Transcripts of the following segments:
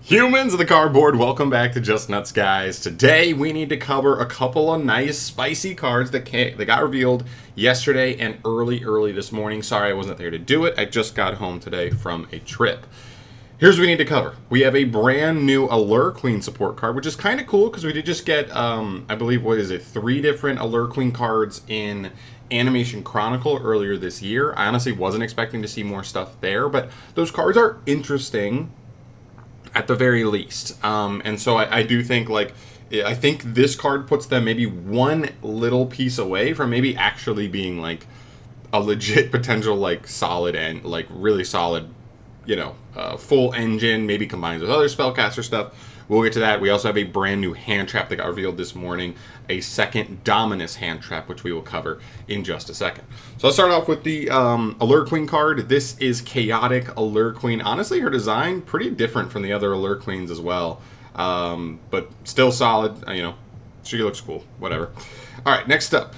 Humans of the cardboard, welcome back to Just Nuts, guys. Today we need to cover a couple of nice spicy cards that got revealed yesterday and early this morning. Sorry I wasn't there to do it. I just got home today from a trip. Here's what we need to cover. We have a brand new Allure Queen support card, which is kind of cool because we did just get, I believe, 3 different Allure Queen cards in Animation Chronicle earlier this year. I honestly wasn't expecting to see more stuff there, but those cards are interesting at the very least. And so I do think, I think this card puts them maybe one little piece away from maybe actually being, a legit potential, solid and, really solid, full engine, maybe combines with other spellcaster stuff. We'll get to that. We also have a brand new hand trap that got revealed this morning, a second Dominus hand trap, which we will cover in just a second. So let's start off with the Allure Queen card. This is Chaotic Allure Queen. Honestly, her design pretty different from the other Allure Queens as well, but still solid. She looks cool. Whatever. All right, next up,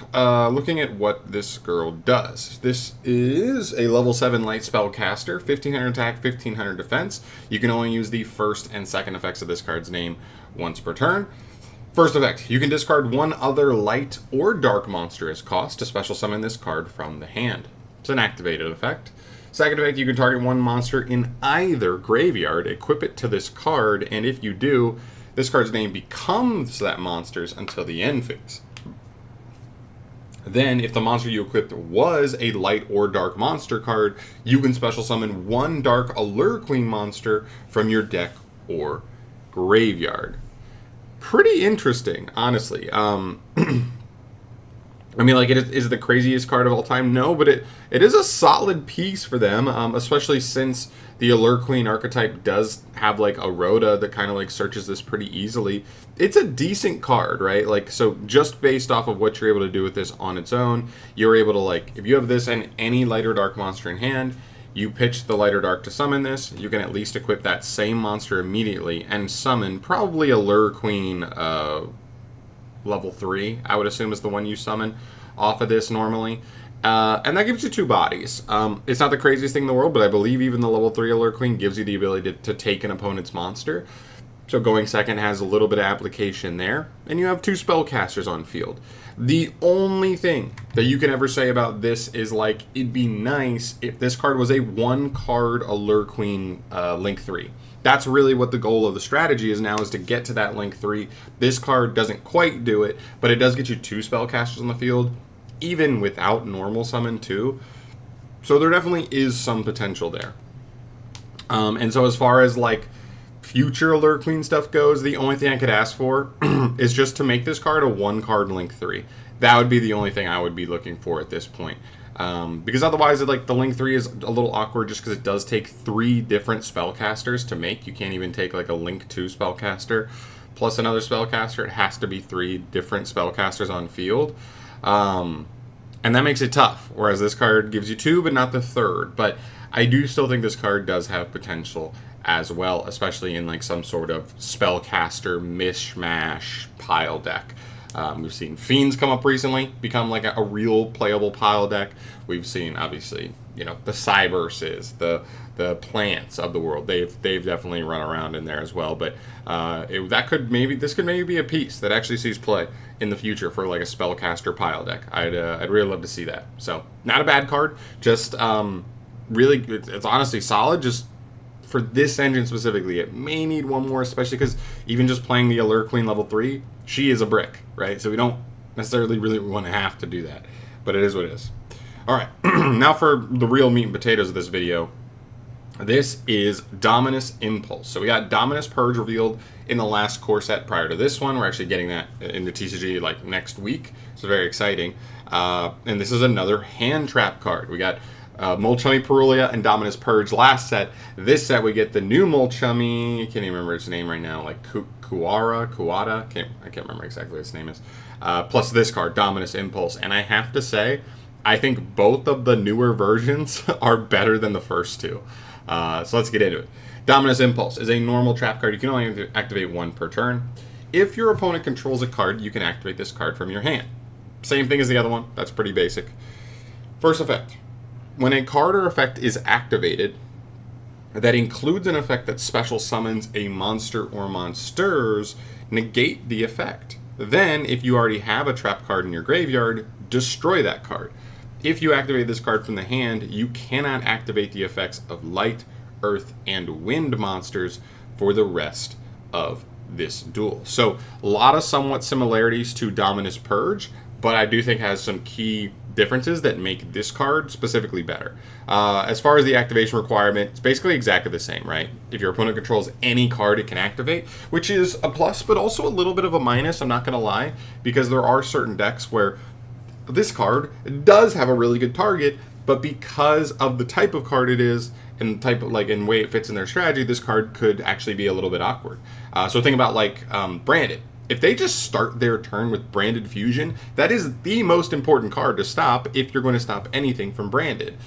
looking at what this girl does. This is a level 7 light spellcaster, 1500 attack, 1500 defense. You can only use the first and second effects of this card's name once per turn. First effect, you can discard one other light or dark monster as cost to special summon this card from the hand. It's an activated effect. Second effect, you can target one monster in either graveyard, equip it to this card, and if you do, this card's name becomes that monster's until the end phase. Then, if the monster you equipped was a light or dark monster card, you can special summon one dark Allure Queen monster from your deck or graveyard. Pretty interesting, honestly. Is it the craziest card of all time? No, but it is a solid piece for them, especially since the Allure Queen archetype does have, a Rhoda that kind of, searches this pretty easily. It's a decent card, right? So just based off of what you're able to do with this on its own, you're able to, if you have this and any light or dark monster in hand, you pitch the light or dark to summon this, you can at least equip that same monster immediately and summon probably Allure Queen level 3, I would assume, is the one you summon off of this normally. And that gives you 2 bodies. It's not the craziest thing in the world, but I believe even the level 3 Allure Queen gives you the ability to take an opponent's monster. So going second has a little bit of application there. And you have 2 spellcasters on field. The only thing that you can ever say about this is, it'd be nice if this card was a 1-card Allure Queen Link 3. That's really what the goal of the strategy is now, is to get to that Link 3. This card doesn't quite do it, but it does get you 2 spellcasters on the field, even without normal summon too. So there definitely is some potential there. And so as far as future Allure Queen stuff goes, the only thing I could ask for is just to make this card a 1-card Link 3. That would be the only thing I would be looking for at this point. Because otherwise, the Link 3 is a little awkward just because it does take 3 different spellcasters to make. You can't even take a Link 2 spellcaster plus another spellcaster. It has to be 3 different spellcasters on field. And that makes it tough, whereas this card gives you 2, but not the 3rd. But I do still think this card does have potential as well, especially in some sort of spellcaster mishmash pile deck. We've seen Fiends come up recently, become a real playable pile deck. We've seen, obviously, the Cyberses, the plants of the world. They've definitely run around in there as well. But this could maybe be a piece that actually sees play in the future for a spellcaster pile deck. I'd really love to see that. So not a bad card. Just really, it's honestly solid. Just for this engine specifically, it may need one more, especially because even just playing the Allure Queen level 3, she is a brick, right? So we don't necessarily really want to have to do that, but it is what it is. All right, now for the real meat and potatoes of this video. This is Dominus Impulse. So we got Dominus Purge revealed in the last core set prior to this one. We're actually getting that in the TCG next week, so very exciting. And this is another hand trap card. We got Molchummy Perulia and Dominus Purge last set. This set we get the new Molchummy, I can't even remember its name right now, Kuwada, I can't remember exactly what its name is. Plus this card, Dominus Impulse. And I have to say, I think both of the newer versions are better than the first 2. So let's get into it. Dominus Impulse is a normal trap card. You can only activate 1 per turn. If your opponent controls a card, you can activate this card from your hand. Same thing as the other one. That's pretty basic. First effect. When a card or effect is activated, that includes an effect that special summons a monster or monsters, negate the effect. Then, if you already have a trap card in your graveyard, destroy that card. If you activate this card from the hand, you cannot activate the effects of light, earth, and wind monsters for the rest of this duel. So, a lot of somewhat similarities to Dominus Purge, but I do think has some key differences that make this card specifically better. As far as the activation requirement, it's basically exactly the same, right? If your opponent controls any card, it can activate, which is a plus, but also a little bit of a minus, I'm not going to lie, because there are certain decks where this card does have a really good target, but because of the type of card it is, and the type of, like, and way it fits in their strategy, this card could actually be a little bit awkward. So think about, like, Branded. If they just start their turn with Branded Fusion, that is the most important card to stop if you're going to stop anything from Branded.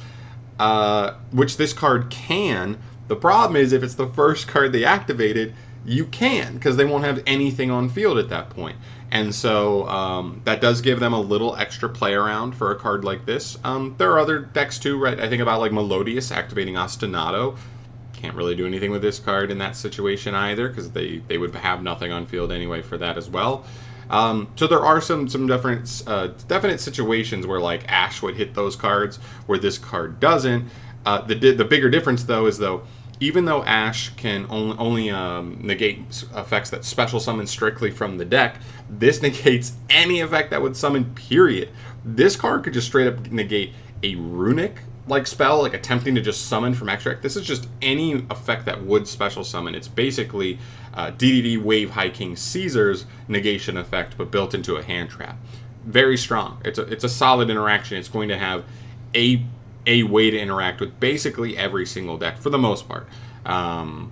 Which this card can. The problem is if it's the first card they activated, you can, because they won't have anything on field at that point. And so that does give them a little extra play around for a card like this. There are other decks too, right? I think about like Melodious activating Ostinato. Can't really do anything with this card in that situation either, because they would have nothing on field anyway for that as well. So there are some definite situations where like Ash would hit those cards where this card doesn't. The bigger difference though is even though Ash can only negate effects that special summon strictly from the deck, this negates any effect that would summon, period. This card could just straight up negate a runic like spell, like attempting to just summon from extract. This is just any effect that would special summon. It's basically DDD Wave High King Caesar's negation effect, but built into a hand trap. Very strong. It's a solid interaction. It's going to have a way to interact with basically every single deck for the most part, and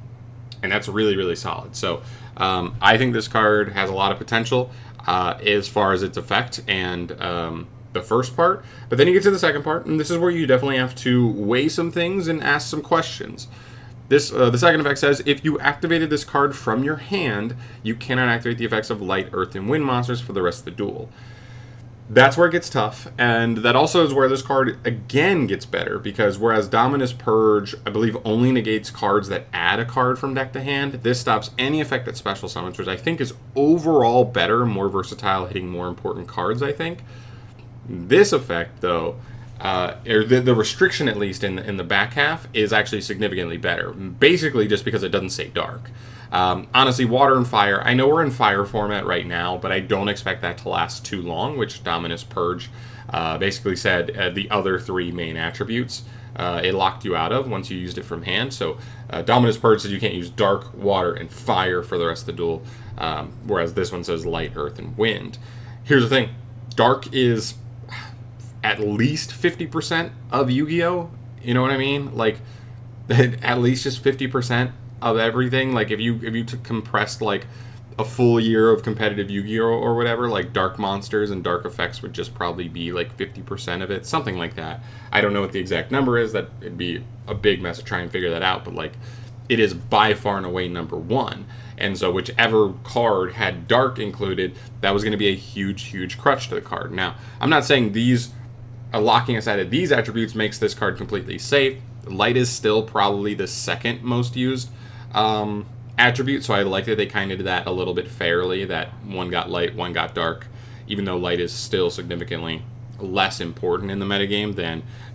that's really, really solid. So I think this card has a lot of potential as far as its effect and the first part, but then you get to the second part, and this is where you definitely have to weigh some things and ask some questions. This the second effect says, if you activated this card from your hand, you cannot activate the effects of light, earth, and wind monsters for the rest of the duel. That's where it gets tough, and that also is where this card again gets better, because whereas Dominus Purge, I believe, only negates cards that add a card from deck to hand, this stops any effect that special summons, which I think is overall better, more versatile, hitting more important cards, I think. This effect, though, or the restriction at least in the back half, is actually significantly better. Basically just because it doesn't say dark. Honestly, water and fire, I know we're in fire format right now, but I don't expect that to last too long, which Dominus Purge basically said the other three main attributes it locked you out of once you used it from hand. So Dominus Purge says you can't use dark, water, and fire for the rest of the duel, whereas this one says light, earth, and wind. Here's the thing. Dark is at least 50% of Yu-Gi-Oh! You know what I mean? Like, at least just 50% of everything. Like, if you compressed, like, a full year of competitive Yu-Gi-Oh! Or whatever, like, dark monsters and dark effects would just probably be, like, 50% of it. Something like that. I don't know what the exact number is. That it'd be a big mess to try and figure that out. But, like, it is by far and away number one. And so whichever card had dark included, that was going to be a huge, huge crutch to the card. Now, I'm not saying these... locking aside of these attributes makes this card completely safe. Light is still probably the second most used attribute, so I like that they kind of did that a little bit fairly, that one got light, one got dark, even though light is still significantly less important in the metagame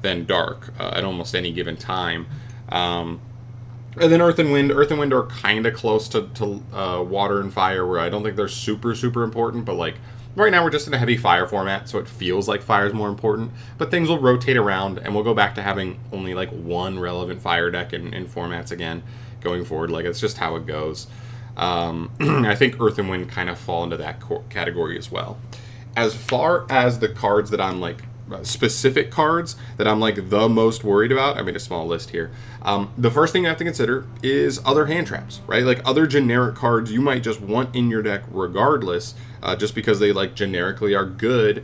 than dark at almost any given time. And then Earth and Wind. Earth and Wind are kind of close to Water and Fire, where I don't think they're super, super important, but like, right now we're just in a heavy fire format, so it feels like fire is more important, but things will rotate around, and we'll go back to having only like one relevant fire deck in formats again going forward. Like, it's just how it goes. I think Earth and Wind kind of fall into that category as well. As far as the cards that I'm like, specific cards that I'm like the most worried about, I made a small list here. The first thing you have to consider is other hand traps, right? Like other generic cards you might just want in your deck regardless, just because they like generically are good.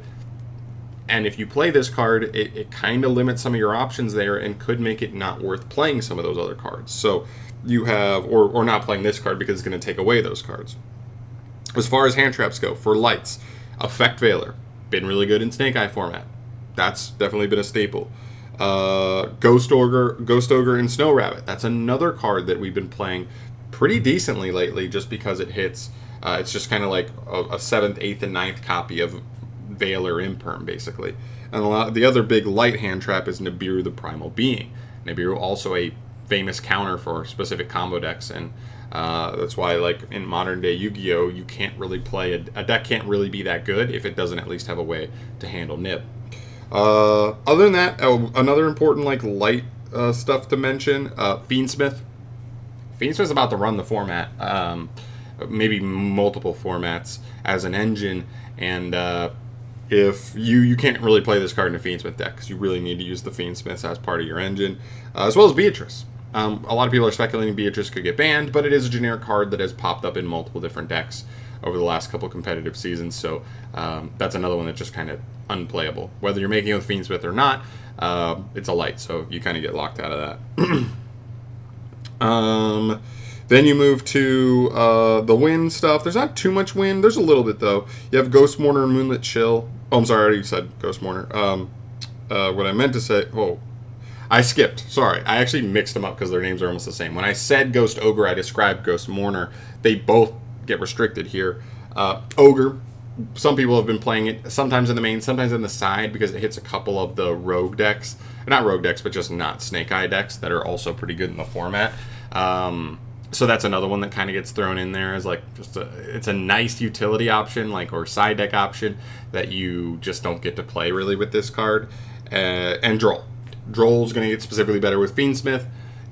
And if you play this card, it kind of limits some of your options there and could make it not worth playing some of those other cards. So you have, or not playing this card because it's going to take away those cards. As far as hand traps go, for lights, Effect Veiler, been really good in Snake Eye format. That's definitely been a staple. Ghost Ogre, and Snow Rabbit. That's another card that we've been playing pretty decently lately, just because it hits. It's just kind of like a 7th, 8th, and 9th copy of Valor Imperm, basically. And the other big light hand trap is Nibiru the Primal Being. Nibiru also a famous counter for specific combo decks, and that's why, like, in modern day Yu-Gi-Oh, you can't really play a deck can't really be that good if it doesn't at least have a way to handle Nib. Other than that, another important like light stuff to mention: Fiendsmith. Fiendsmith's about to run the format, maybe multiple formats as an engine, and if you can't really play this card in a Fiendsmith deck, because you really need to use the Fiendsmiths as part of your engine, as well as Beatrice. A lot of people are speculating Beatrice could get banned, but it is a generic card that has popped up in multiple different decks over the last couple competitive seasons, so that's another one that's just kind of unplayable. Whether you're making it with Fiendsmith or not, it's a light, so you kind of get locked out of that. Then you move to the wind stuff. There's not too much wind. There's a little bit, though. You have Ghost Mourner and Moonlit Chill. Oh, I'm sorry, I already said Ghost Mourner. What I meant to say... Oh, I skipped. Sorry. I actually mixed them up because their names are almost the same. When I said Ghost Ogre, I described Ghost Mourner. They both get restricted here. Ogre, some people have been playing it sometimes in the main, sometimes in the side, because it hits a couple of the rogue decks. Not rogue decks, but just not Snake Eye decks that are also pretty good in the format. So that's another one that kind of gets thrown in there as like just it's a nice utility option, like, or side deck option that you just don't get to play really with this card. And Droll. Droll's going to get specifically better with Fiendsmith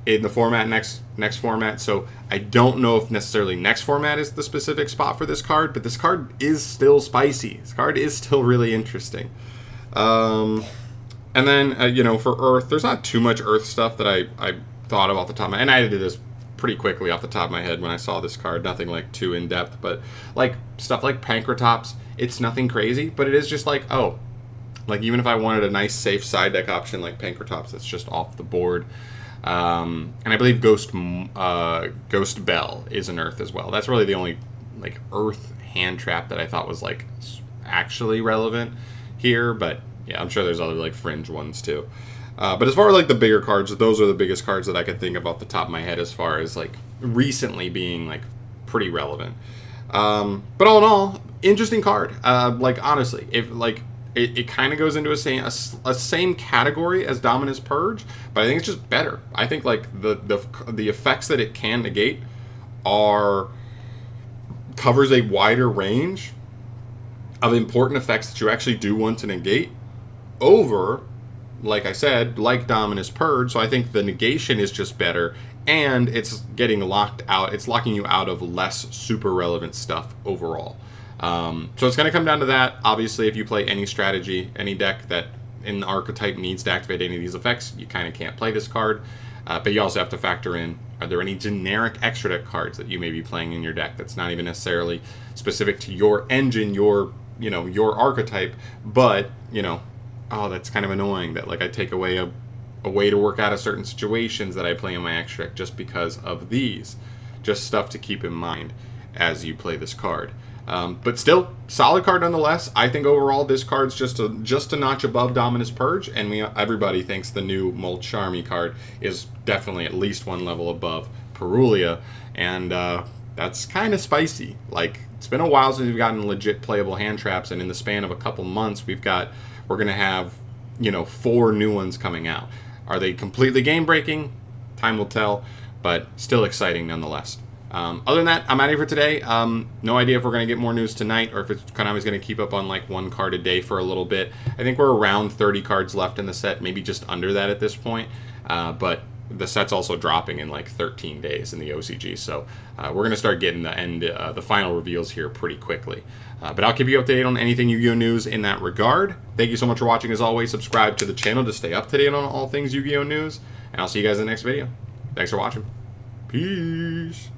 in the format next format. So I don't know if necessarily next format is the specific spot for this card, but this card is still spicy. This card is still really interesting. And then you know, for Earth, there's not too much Earth stuff that I thought of off the top of my head. And I did this pretty quickly off the top of my head when I saw this card. Nothing like too in depth, but like stuff like Pankratops, it's nothing crazy, but it is just like, oh, like even if I wanted a nice safe side deck option like Pankratops, that's just off the board. And I believe Ghost Bell is an Earth as well. That's really the only like Earth hand trap that I thought was like actually relevant here, but yeah, I'm sure there's other like fringe ones too. But as far as like the bigger cards, those are the biggest cards that I could think of off the top of my head as far as like recently being like pretty relevant. But all in all, interesting card. Like honestly, if like it kind of goes into a same category as Dominus Purge, but I think it's just better. I think like the effects that it can negate covers a wider range of important effects that you actually do want to negate over, like I said, like Dominus Purge. So I think the negation is just better, and it's getting locked out. It's locking you out of less super relevant stuff overall. So it's going to come down to that. Obviously, if you play any strategy, any deck that in the archetype needs to activate any of these effects, you kind of can't play this card. But you also have to factor in, are there any generic extra deck cards that you may be playing in your deck that's not even necessarily specific to your engine, your archetype, but, oh, that's kind of annoying that like I take away a way to work out of certain situations that I play in my extra deck just because of these. Just stuff to keep in mind as you play this card. But still, solid card nonetheless. I think overall this card's just a notch above Dominus Purge, and everybody thinks the new Molt Charmy card is definitely at least one level above Perulia, and that's kind of spicy. Like, it's been a while since we've gotten legit playable hand traps, and in the span of a couple months, we're gonna have 4 new ones coming out. Are they completely game breaking? Time will tell, but still exciting nonetheless. Other than that, I'm out of here for today. No idea if we're going to get more news tonight or if it's Konami's going to keep up on like 1 card a day for a little bit. I think we're around 30 cards left in the set, maybe just under that at this point. But the set's also dropping in like 13 days in the OCG, so we're going to start getting the final reveals here pretty quickly. But I'll keep you updated on anything Yu-Gi-Oh! News in that regard. Thank you so much for watching. As always, subscribe to the channel to stay up to date on all things Yu-Gi-Oh! News, and I'll see you guys in the next video. Thanks for watching. Peace.